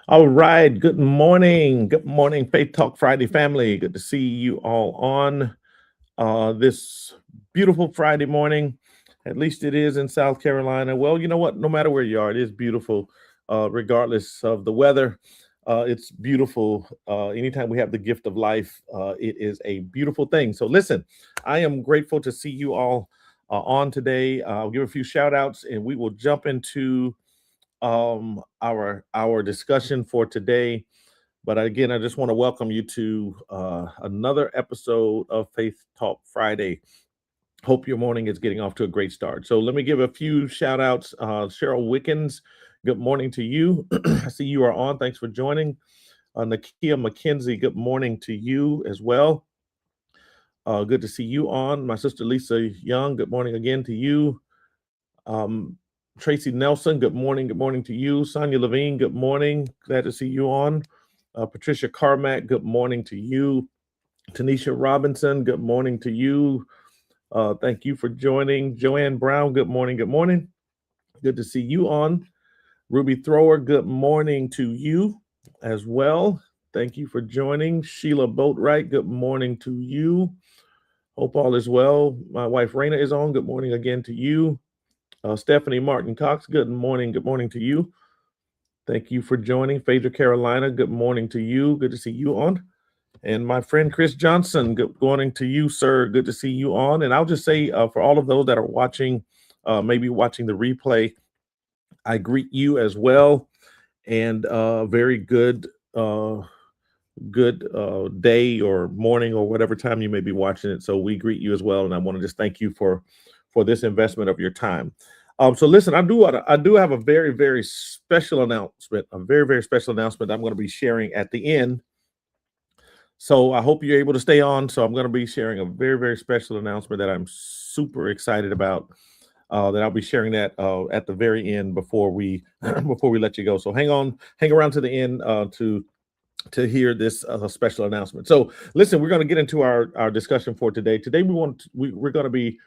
All right. Good morning. Good morning, Faith Talk Friday family. Good to see you all on this beautiful Friday morning. At least it is in South Carolina. Well, you know what? No matter where you are, it is beautiful, regardless of the weather. It's beautiful. Anytime we have the gift of life, it is a beautiful thing. So, listen, I am grateful to see you all on today. I'll give a few shout outs and we will jump into our discussion for today. But again, I just want to welcome you to another episode of Faith Talk Friday. Hope your morning is getting off to a great start. So let me give a few shout outs. Cheryl Wickens, good morning to you. I see you are on. Thanks for joining. Nakia McKenzie, good morning to you as well. Good to see you on. My sister Lisa Young, good morning again to you. Um, Tracy Nelson, good morning. Good morning to you. Sonia Levine, good morning. Glad to see you on. Patricia Carmack, good morning to you. Tanisha Robinson, good morning to you. Thank you for joining. Joanne Brown, good morning. Good morning. Good to see you on. Ruby Thrower, good morning to you as well. Thank you for joining. Sheila Boatwright, good morning to you. Hope all is well. My wife Raina is on. Good morning again to you. Stephanie Martin Cox, good morning. Good morning to you. Thank you for joining. Phaedra Carolina, good morning to you. Good to see you on. And my friend Chris Johnson, good morning to you, sir. Good to see you on. And I'll just say for all of those that are watching, maybe watching the replay, I greet you as well. And very good day or morning or whatever time you may be watching it. So we greet you as well, and I want to just thank you for this investment of your time. So listen, I do have a very special announcement, a very special announcement I'm going to be sharing at the end. So I hope you're able to stay on. So I'm going to be sharing a very special announcement that I'm super excited about. That I'll be sharing that at the very end before we before we let you go. So hang around to the end to hear this special announcement. So, listen, we're going to get into our discussion for today. Today, we're going to be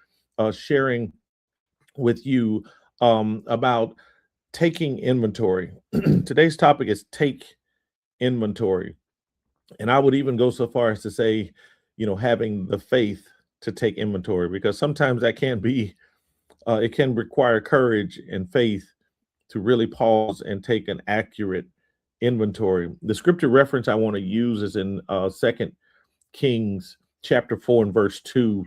sharing with you about taking inventory. Today's topic is take inventory, and I would even go so far as to say, having the faith to take inventory, because sometimes that can be it can require courage and faith to really pause and take an accurate inventory. The scripture reference I want to use is in Second Kings chapter 4 and verse 2.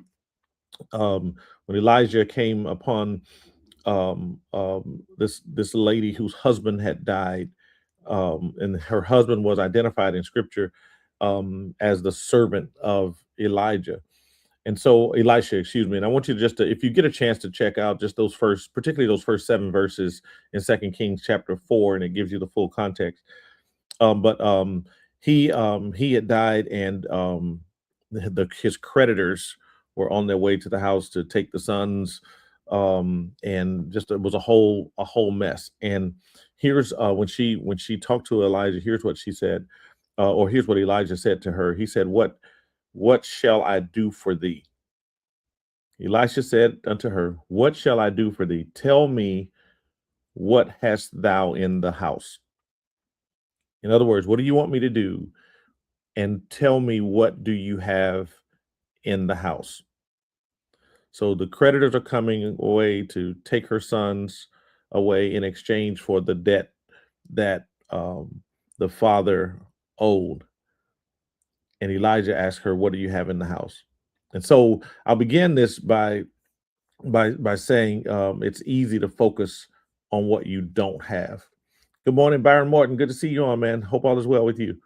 When Elijah came upon this lady whose husband had died, and her husband was identified in scripture as the servant of Elijah. And so Elisha, excuse me, and I want you to just to, if you get a chance to check out just those first, particularly those first 7 verses in Second Kings chapter 4, and it gives you the full context. But he had died, and his creditors were on their way to the house to take the sons, and just it was a whole mess. And here's when she talked to Elijah. Here's what she said, or here's what Elijah said to her. He said, "What shall I do for thee?" Elisha said unto her, "What shall I do for thee? Tell me, what hast thou in the house?" In other words, what do you want me to do? And tell me, what do you have in the house? So the creditors are coming away to take her sons away in exchange for the debt that the father owed. And Elijah asked her, "What do you have in the house?" And so I'll begin this by saying it's easy to focus on what you don't have. Good morning, Byron Morton. Good to see you on, man. Hope all is well with you.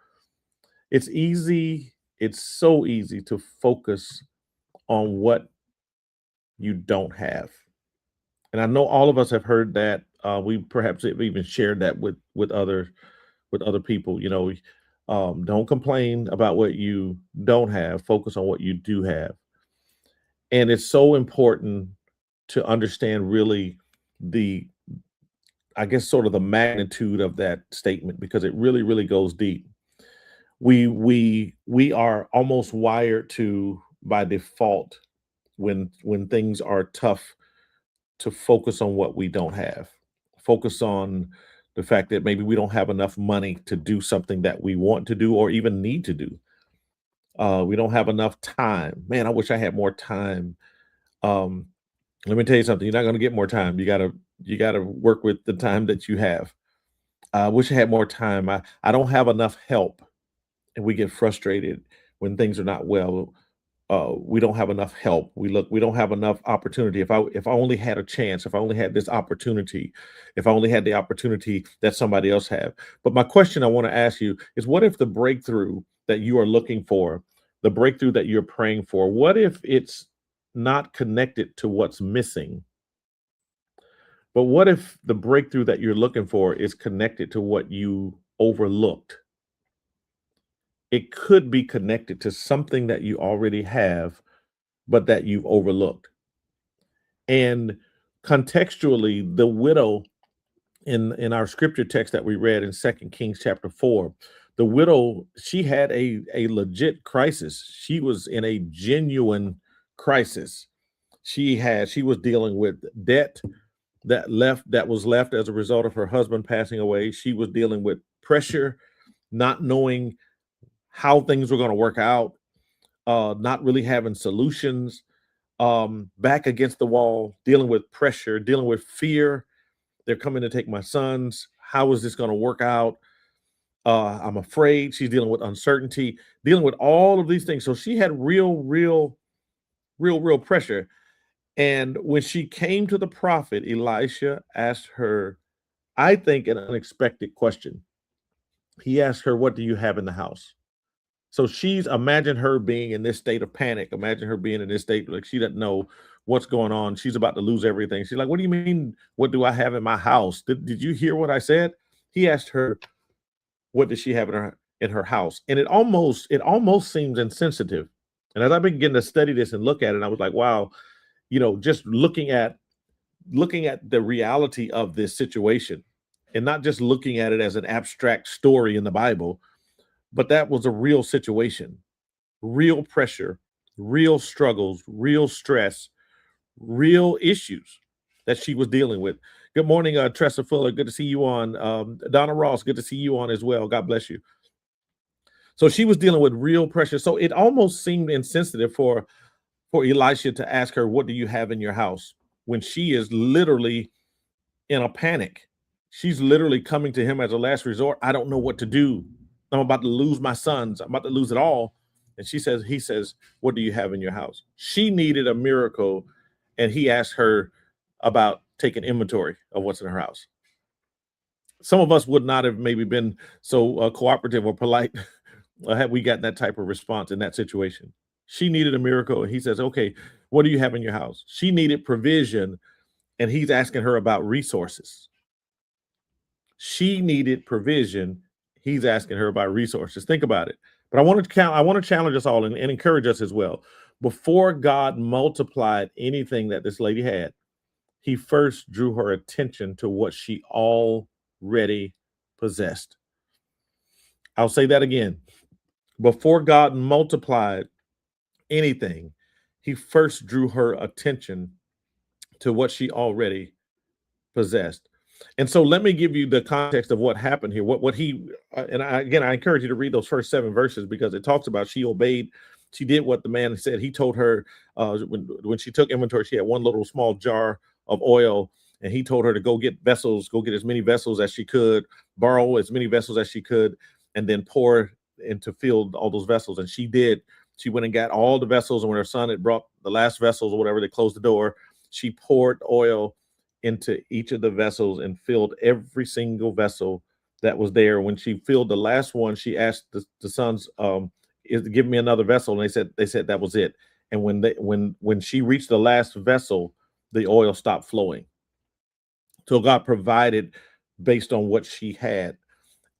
It's easy. It's so easy to focus on what you don't have. And I know all of us have heard that. We perhaps have even shared that with other people. Don't complain about what you don't have. Focus on what you do have. And it's so important to understand really the, I guess, sort of the magnitude of that statement, because it really goes deep. We are almost wired to, by default, when things are tough, to focus on what we don't have. Focus on The fact that maybe we don't have enough money to do something that we want to do or even need to do. We don't have enough time. Man, I wish I had more time. Um, Let me tell you something. You're not going to get more time. You gotta work with the time that you have. I wish I had more time. I don't have enough help, and we get frustrated when things are not well. We don't have enough help. We don't have enough opportunity. If I only had a chance, if I only had this opportunity, if I only had the opportunity that somebody else had. But my question I want to ask you is, what if the breakthrough that you are looking for, the breakthrough that you're praying for, what if it's not connected to what's missing? But what if the breakthrough that you're looking for is connected to what you overlooked? It could be connected to something that you already have, but that you've overlooked. And contextually, the widow in our scripture text that we read in Second Kings chapter 4, the widow, she had a legit crisis. She was in a genuine crisis. She was dealing with debt that was left as a result of her husband passing away. She was dealing with pressure, not knowing how things were going to work out, not really having solutions, back against the wall, dealing with pressure, dealing with fear. They're coming to take my sons. How is this going to work out? I'm afraid. She's dealing with uncertainty, dealing with all of these things. So she had real pressure. And when she came to the prophet, Elisha asked her, I think, an unexpected question. He asked her, what do you have in the house? So imagine her being in this state of panic. Imagine her being in this state like she doesn't know what's going on. She's about to lose everything. She's like, what do you mean? What do I have in my house? Did you hear what I said? He asked her, what does she have in her house? And it almost seems insensitive. And as I began to study this and look at it, I was like, wow, just looking at the reality of this situation and not just looking at it as an abstract story in the Bible, but that was a real situation, real pressure, real struggles, real stress, real issues that she was dealing with. Good morning, Tressa Fuller. Good to see you on. Donna Ross, good to see you on as well. God bless you. So she was dealing with real pressure. So it almost seemed insensitive for Elisha to ask her, what do you have in your house? When she is literally in a panic. She's literally coming to him as a last resort. I don't know what to do. I'm about to lose my sons. I'm about to lose it all. And he says, what do you have in your house? She needed a miracle. And he asked her about taking inventory of what's in her house. Some of us would not have maybe been so cooperative or polite had we gotten that type of response in that situation. She needed a miracle. And he says, okay, what do you have in your house? She needed provision. And he's asking her about resources. She needed provision. He's asking her about resources. Think about it. But I want to challenge us all and encourage us as well. Before God multiplied anything that this lady had, he first drew her attention to what she already possessed. I'll say that again. Before God multiplied anything, he first drew her attention to what she already possessed. And so let me give you the context of what happened here. What he I encourage you to read those first 7 verses because it talks about she obeyed. She did what the man said. He told her when she took inventory, she had one little small jar of oil, and he told her to go get vessels, go get as many vessels as she could, borrow as many vessels as she could, and then pour into fill all those vessels. And she did. She went and got all the vessels, and when her son had brought the last vessels or whatever, they closed the door. She poured oil into each of the vessels and filled every single vessel that was there. When she filled the last one, she asked the sons, give me another vessel. And they said that was it. And when she reached the last vessel, the oil stopped flowing. So God provided based on what she had.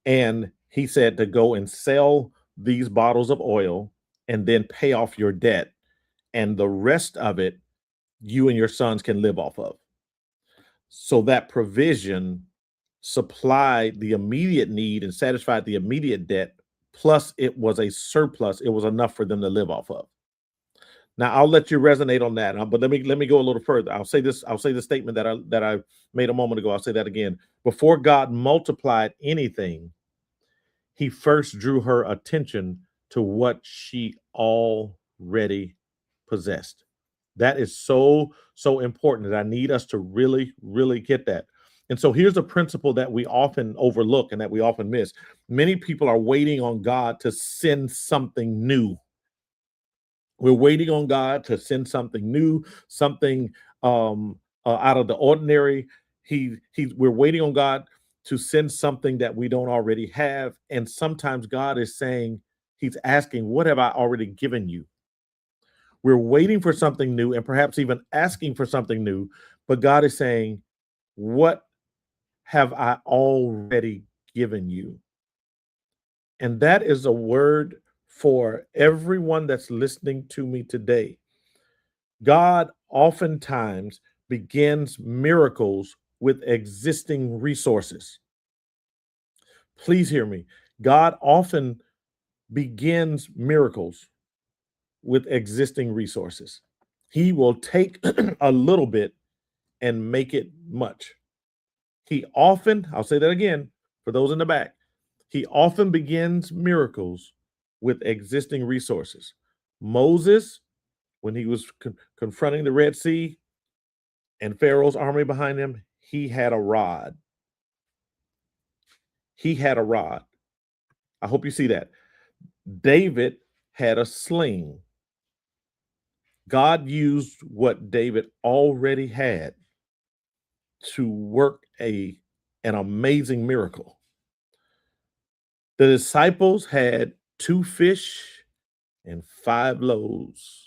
And he said to go and sell these bottles of oil and then pay off your debt. And the rest of it, you and your sons can live off of. So that provision supplied the immediate need and satisfied the immediate debt. Plus, it was a surplus. It was enough for them to live off of. Now I'll let you resonate on that, but let me go a little further. I'll say this. I'll say the statement that I made a moment ago. I'll say that again. Before God multiplied anything, He first drew her attention to what she already possessed. That is so important that I need us to really get that. And so here's a principle that we often overlook and that we often miss. Many people are waiting on God to send something new. We're waiting on God to send something new, something out of the ordinary. We're waiting on God to send something that we don't already have. And sometimes God is saying, He's asking, "What have I already given you?" We're waiting for something new and perhaps even asking for something new, but God is saying, "What have I already given you?" And that is a word for everyone that's listening to me today. God oftentimes begins miracles with existing resources. Please hear me. God often begins miracles with existing resources. He will take a little bit and make it much. He often, I'll say that again for those in the back, he often begins miracles with existing resources. Moses, when he was confronting the Red Sea and Pharaoh's army behind him, he had a rod. He had a rod. I hope you see that. David had a sling. God used what David already had to work an amazing miracle. The disciples had 2 fish and 5 loaves.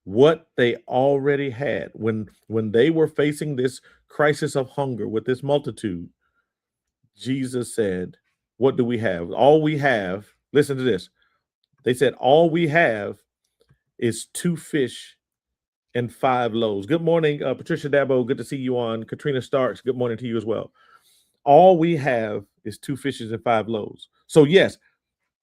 What they already had when they were facing this crisis of hunger with this multitude, Jesus said, "What do we have? All we have," listen to this. They said, "All we have is 2 fish and 5 loaves." Good morning, Patricia Dabo. Good to see you on. Katrina Starks. Good morning to you as well. All we have is 2 fishes and 5 loaves. So yes,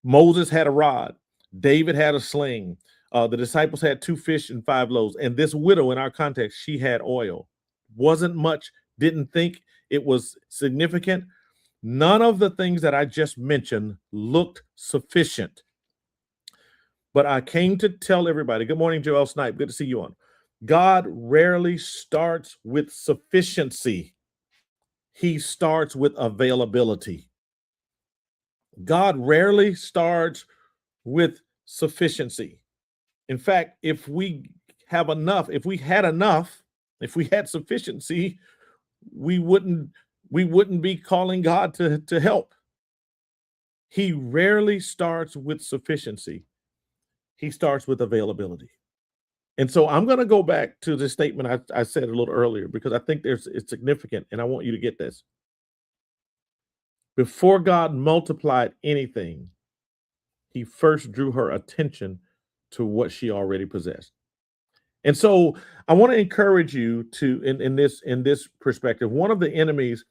Moses had a rod. David had a sling. The disciples had 2 fish and 5 loaves. And this widow, in our context, she had oil. Wasn't much. Didn't think it was significant. None of the things that I just mentioned looked sufficient. But I came to tell everybody, good morning, Joel Snipe. Good to see you on. God rarely starts with sufficiency. He starts with availability. God rarely starts with sufficiency. In fact, if we had sufficiency, we wouldn't be calling God to help. He rarely starts with sufficiency. He starts with availability. And so I'm going to go back to the statement I said a little earlier because I think it's significant and I want you to get this. Before God multiplied anything, He first drew her attention to what she already possessed. And so I want to encourage you to in this perspective. One of the enemy's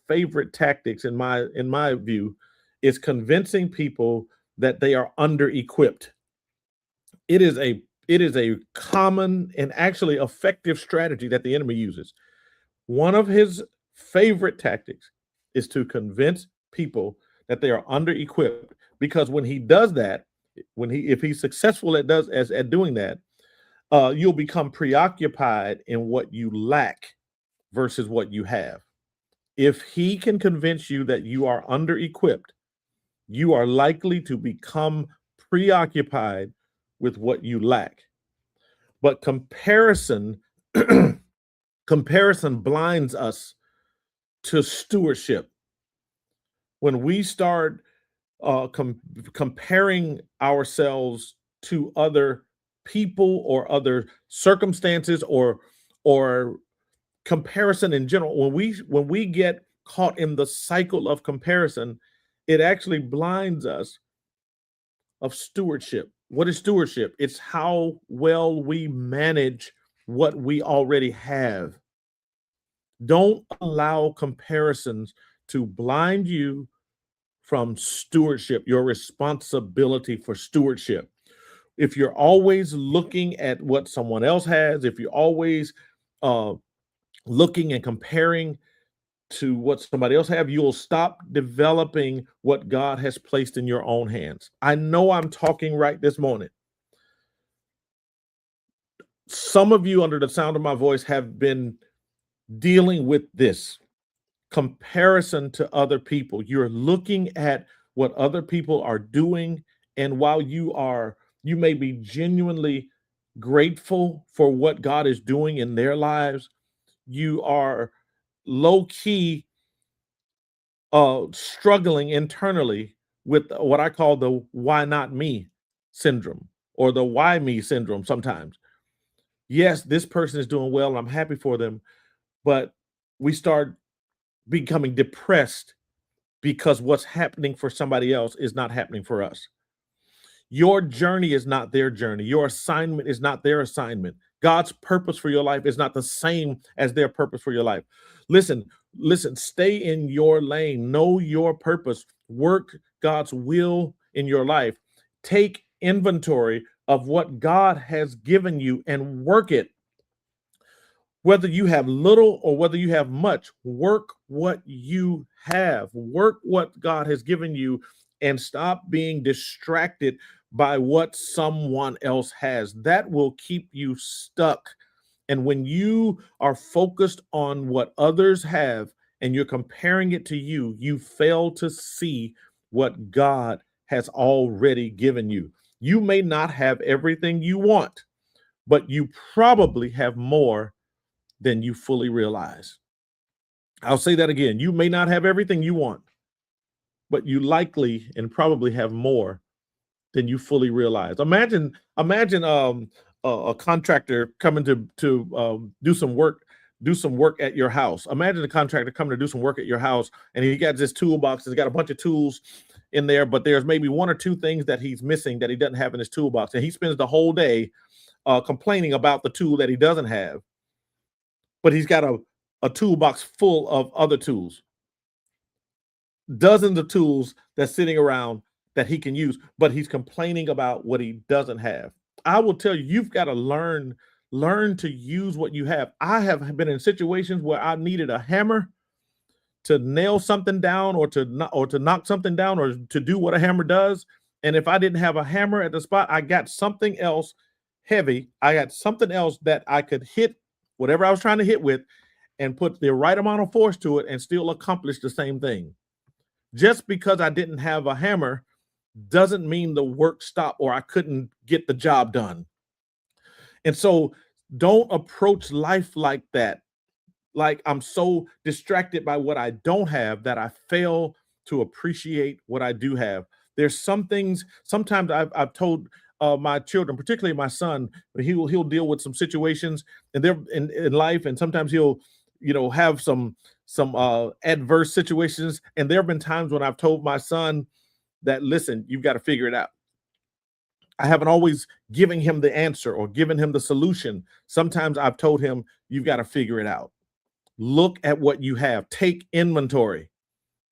favorite tactics in my view is convincing people that they are under equipped. It is a common and actually effective strategy that the enemy uses. One of his favorite tactics is to convince people that they are under equipped, because when he does that, if he's successful at doing that, you'll become preoccupied in what you lack versus what you have. If he can convince you that you are under equipped, you are likely to become preoccupied with what you lack. But comparison blinds us to stewardship. When we start comparing ourselves to other people or other circumstances or comparison in general, when we get caught in the cycle of comparison, it actually blinds us of stewardship. What is stewardship? It's how well we manage what we already have. Don't allow comparisons to blind you from stewardship, your responsibility for stewardship. If you're always looking at what someone else has, if you're always uh, looking and comparing to what somebody else have, you'll stop developing what God has placed in your own hands. I know I'm talking right this morning. Some of you under the sound of my voice have been dealing with this comparison to other people. You're looking at what other people are doing, and while you may be genuinely grateful for what God is doing in their lives, you are low key struggling internally with what I call the why not me syndrome, or the why me syndrome sometimes. Yes, this person is doing well and I'm happy for them, but we start becoming depressed because what's happening for somebody else is not happening for us. Your journey is not their journey. Your assignment is not their assignment. God's purpose for your life is not the same as their purpose for your life. Listen, listen, stay in your lane. Know your purpose. Work God's will in your life. Take inventory of what God has given you and work it. Whether you have little or whether you have much, work what you have. Work what God has given you and stop being distracted by what someone else has. That will keep you stuck. And when you are focused on what others have and you're comparing it to you, you fail to see what God has already given you. You may not have everything you want, but you probably have more than you fully realize. I'll say that again. You may not have everything you want, but you likely and probably have more than you fully realize. Imagine a contractor coming to do some work at your house. Imagine a contractor coming to do some work at your house, and he got this toolbox. He's got a bunch of tools in there, but there's maybe one or two things that he's missing that he doesn't have in his toolbox, and he spends the whole day complaining about the tool that he doesn't have. But he's got a toolbox full of other tools, dozens of tools that's sitting around that he can use, but he's complaining about what he doesn't have. I will tell you, you've got to learn to use what you have. I have been in situations where I needed a hammer to nail something down, or to knock something down, or to do what a hammer does. And if I didn't have a hammer at the spot, I got something else heavy. I got something else that I could hit whatever I was trying to hit with and put the right amount of force to it and still accomplish the same thing. Just because I didn't have a hammer doesn't mean the work stopped or I couldn't get the job done. And so don't approach life like that. Like I'm so distracted by what I don't have that I fail to appreciate what I do have. There's some things, sometimes I've told my children, particularly my son, he'll deal with some situations and they're in life, and sometimes he'll have some adverse situations. And there have been times when I've told my son that, listen, you've got to figure it out. I haven't always given him the answer or given him the solution. Sometimes I've told him, you've got to figure it out. Look at what you have. Take inventory.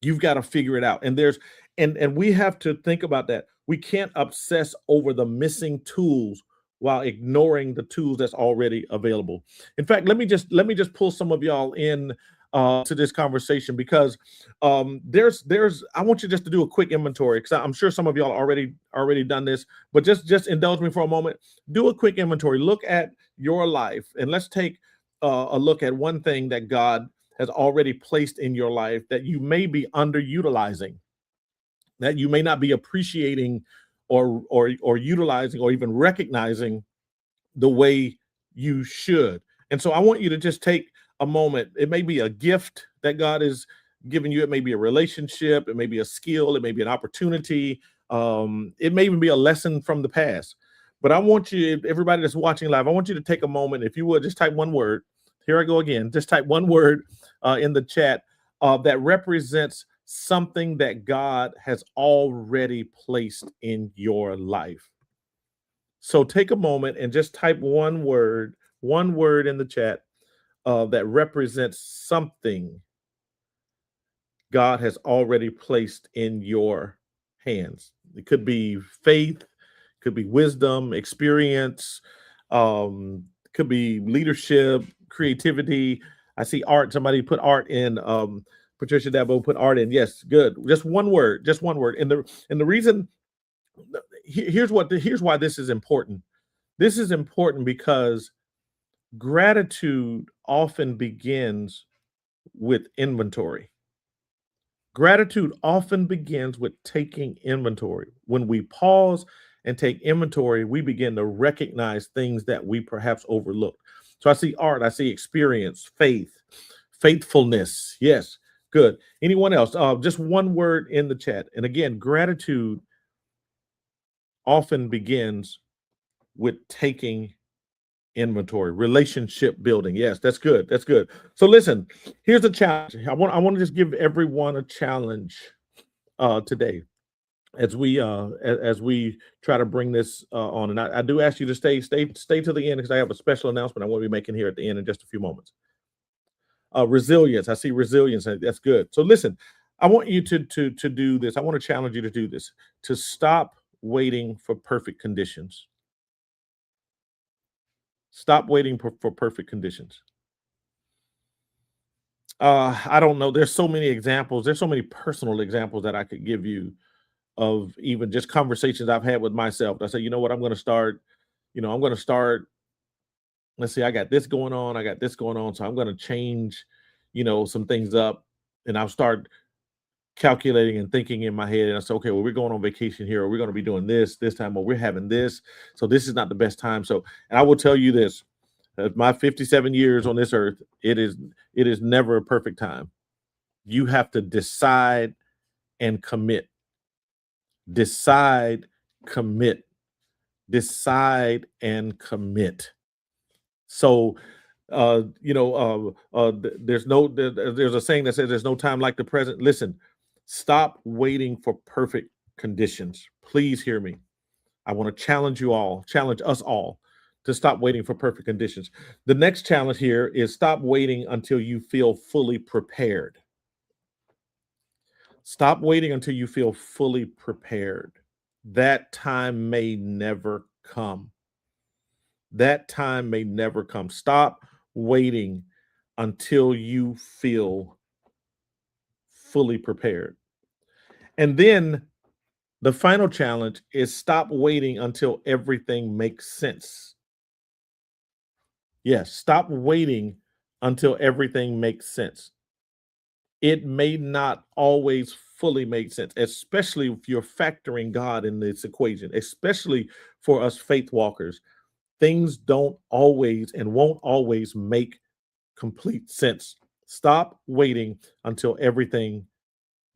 You've got to figure it out. And we have to think about that. We can't obsess over the missing tools while ignoring the tools that's already available. In fact, let me just pull some of y'all in to this conversation, because there's I want you just to do a quick inventory, because I'm sure some of y'all already done this, but just indulge me for a moment. Do a quick inventory. Look at your life, and let's take a look at one thing that God has already placed in your life that you may be underutilizing, that you may not be appreciating or utilizing or even recognizing the way you should. And so I want you to just take a moment. It may be a gift that God is giving you. It may be a relationship. It may be a skill. It may be an opportunity. It may even be a lesson from the past. But I want you, everybody that's watching live, I want you to take a moment. If you would, just type one word. Here I go again. Just type one word in the chat that represents something that God has already placed in your life. So take a moment and just type one word in the chat that represents something God has already placed in your hands. It could be faith, could be wisdom, experience, could be leadership, creativity. I see art. Somebody put art in. Patricia Dabo put art in. Yes, good. Just one word. Just one word. And the reason here's why this is important. This is important because gratitude often begins with inventory. Gratitude often begins with taking inventory. When we pause and take inventory, we begin to recognize things that we perhaps overlooked. So I see art, I see experience, faith, faithfulness. Yes, good. Anyone else? Just one word in the chat. And again, gratitude often begins with taking inventory, relationship building. Yes, that's good. That's good. So listen, here's a challenge. I want to just give everyone a challenge today as we try to bring this on. And I do ask you to stay to the end because I have a special announcement I want to be making here at the end in just a few moments. Resilience. I see resilience. That's good. So listen, I want you to do this. I want to challenge you to do this, to stop waiting for perfect conditions. Stop waiting for perfect conditions. I don't know. There's so many examples. There's so many personal examples that I could give you of even just conversations I've had with myself. I say, you know what, I'm going to start. I'm going to start. Let's see, I got this going on. I got this going on. So I'm going to change, some things up, and I'll start calculating and thinking in my head. And I say, okay, well, we're going on vacation here, or we're going to be doing this time, or we're having this. So this is not the best time. So, and I will tell you this: my 57 years on this earth, it is never a perfect time. You have to decide and commit. Decide, commit. Decide and commit. So, there's a saying that says there's no time like the present. Listen, stop waiting for perfect conditions. Please hear me. I want to challenge us all to stop waiting for perfect conditions. The next challenge here is stop waiting until you feel fully prepared. Stop waiting until you feel fully prepared. That time may never come. That time may never come. Stop waiting until you feel fully prepared. And then the final challenge is stop waiting until everything makes sense. Yes, stop waiting until everything makes sense. It may not always fully make sense, especially if you're factoring God in this equation, especially for us faith walkers. Things don't always and won't always make complete sense. Stop waiting until everything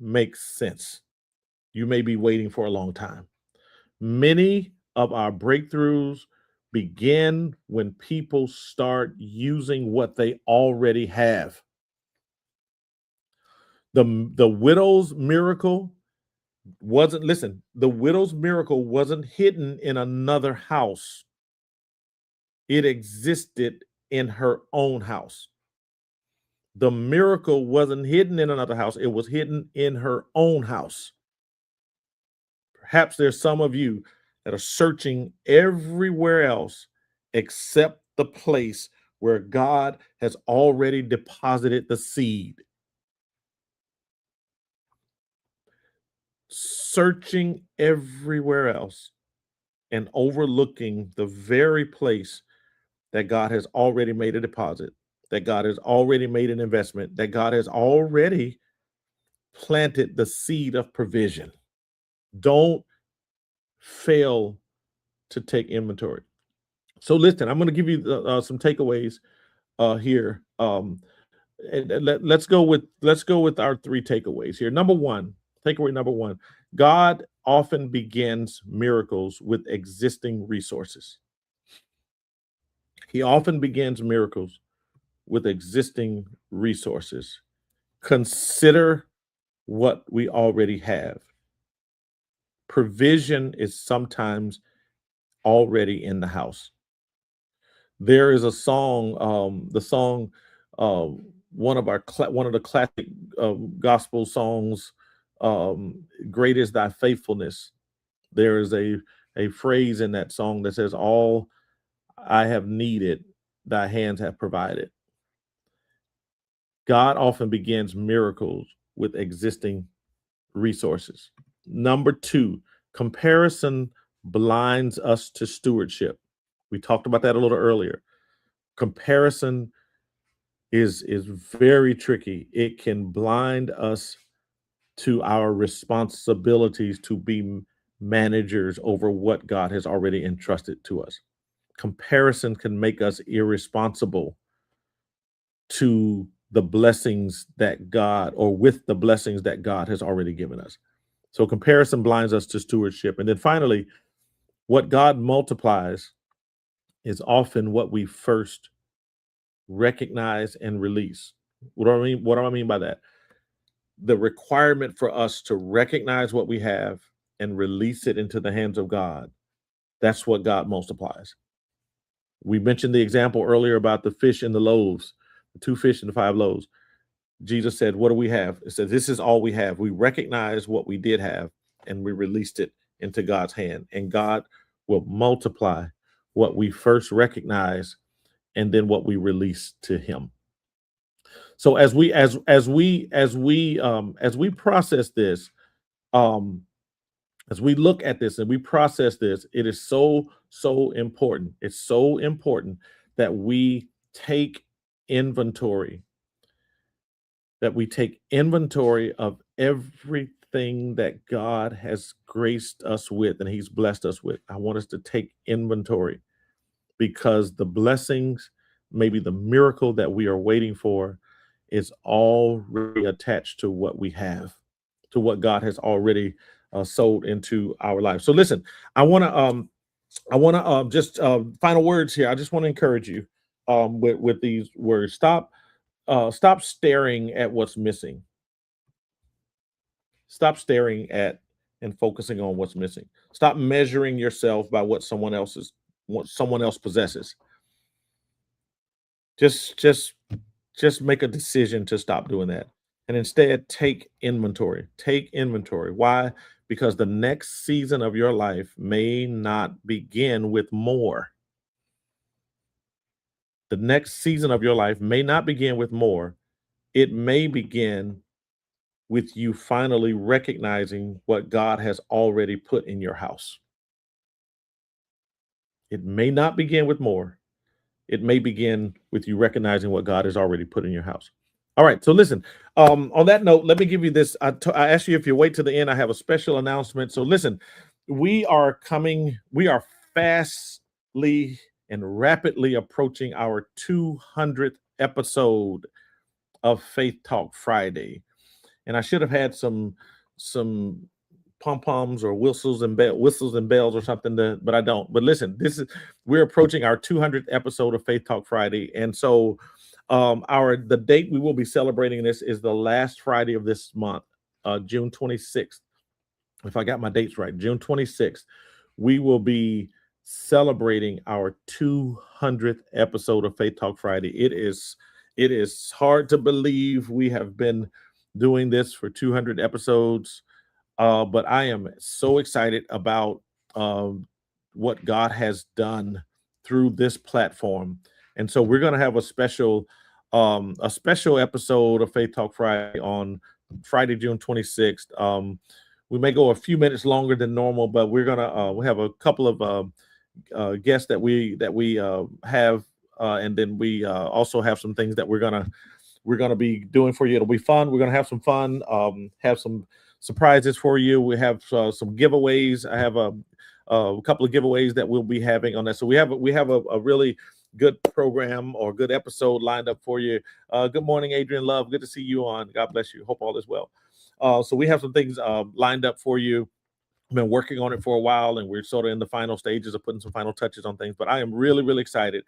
makes sense. You may be waiting for a long time. Many of our breakthroughs begin when people start using what they already have. The widow's miracle the widow's miracle wasn't hidden in another house. It existed in her own house. The miracle wasn't hidden in another house, it was hidden in her own house. Perhaps there's some of you that are searching everywhere else except the place where God has already deposited the seed. Searching everywhere else and overlooking the very place that God has already made a deposit, that God has already made an investment, that God has already planted the seed of provision. Don't fail to take inventory. So listen, I'm going to give you some takeaways here. And let's go with our three takeaways here. Takeaway number one: God often begins miracles with existing resources. He often begins miracles with existing resources. Consider what we already have. Provision is sometimes already in the house. There is a song, the song one of the classic gospel songs, "Great is Thy faithfulness." There is a phrase in that song that says, "All I have needed, Thy hands have provided." God often begins miracles with existing resources. Number two, comparison blinds us to stewardship. We talked about that a little earlier. Comparison is very tricky. It can blind us to our responsibilities to be managers over what God has already entrusted to us. Comparison can make us irresponsible to the blessings that God, or with the blessings that God has already given us. So comparison blinds us to stewardship. And then finally, what God multiplies is often what we first recognize and release. What do I mean? What do I mean by that? The requirement for us to recognize what we have and release it into the hands of God. That's what God multiplies. We mentioned the example earlier about the fish and the loaves, the 2 fish and the 5 loaves. Jesus said, "What do we have?" It said, "This is all we have." We recognize what we did have and we released it into God's hand, and God will multiply what we first recognize and then what we release to Him. So as we process this, um, as we look at this and we process this, it is so important. It's so important that we take inventory, that we take inventory of everything that God has graced us with and He's blessed us with. I want us to take inventory, because the blessings, maybe the miracle that we are waiting for, is already attached to what we have, to what God has already sold into our life. So listen, I want to just final words here. I just want to encourage you with these words. Stop staring at what's missing. Stop staring at and focusing on what's missing. Stop measuring yourself by what someone else possesses. Just just just make a decision to stop doing that. And instead take inventory. Take inventory. Why? Because the next season of your life may not begin with more. The next season of your life may not begin with more. It may begin with you finally recognizing what God has already put in your house. It may not begin with more. It may begin with you recognizing what God has already put in your house. All right. So listen, on that note, let me give you this. I asked you if you wait to the end, I have a special announcement. So listen, we are fastly and rapidly approaching our 200th episode of Faith Talk Friday. And I should have had some pom poms or whistles and bells or something, but I don't. But listen, we're approaching our 200th episode of Faith Talk Friday, and so the date we will be celebrating this is the last Friday of this month, June 26th. If I got my dates right, June 26th, we will be celebrating our 200th episode of Faith Talk Friday. It is hard to believe we have been doing this for 200 episodes. But I am so excited about what God has done through this platform, and so we're going to have a special episode of Faith Talk Friday on Friday, June 26th. We may go a few minutes longer than normal, but we have a couple of guests that we have, and then we also have some things that we're gonna be doing for you. It'll be fun. We're gonna have some fun. Have some surprises for you. We have some giveaways. I have a couple of giveaways that we'll be having on that. So we have a really good program or good episode lined up for you. Good morning, Adrian Love. Good to see you on. God bless you. Hope all is well. So we have some things lined up for you. I've been working on it for a while, and we're sort of in the final stages of putting some final touches on things. But I am really, really excited.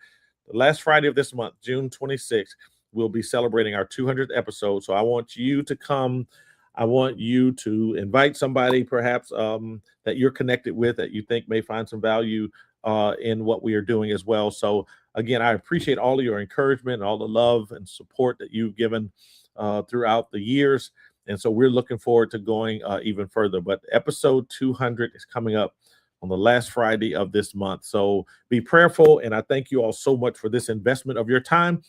The last Friday of this month, June 26th, we'll be celebrating our 200th episode. So I want you to come. I want you to invite somebody perhaps that you're connected with that you think may find some value in what we are doing as well. So Again, I appreciate all of your encouragement, all the love and support that you've given throughout the years. And so we're looking forward to going even further. But episode 200 is coming up on the last Friday of this month. So be prayerful. And I thank you all so much for this investment of your time.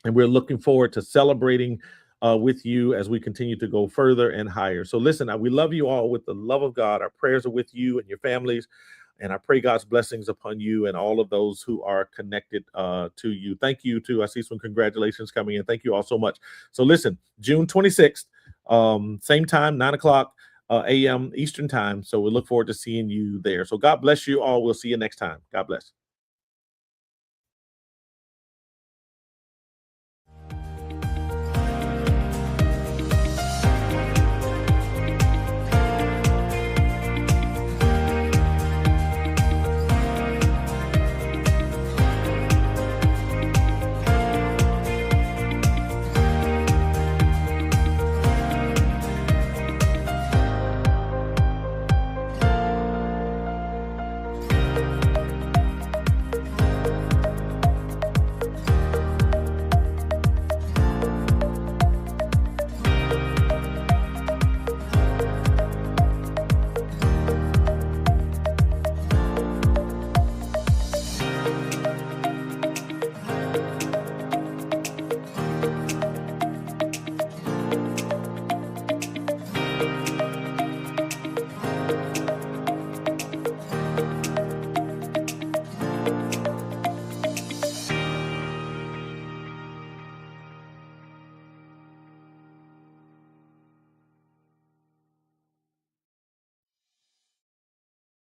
And we're looking forward to celebrating with you as we continue to go further and higher. So listen, we love you all with the love of God. Our prayers are with you and your families. And I pray God's blessings upon you and all of those who are connected to you. Thank you too. I see some congratulations coming in. Thank you all so much. So listen, June 26th, same time, 9 o'clock a.m. Eastern time. So we look forward to seeing you there. So God bless you all. We'll see you next time. God bless.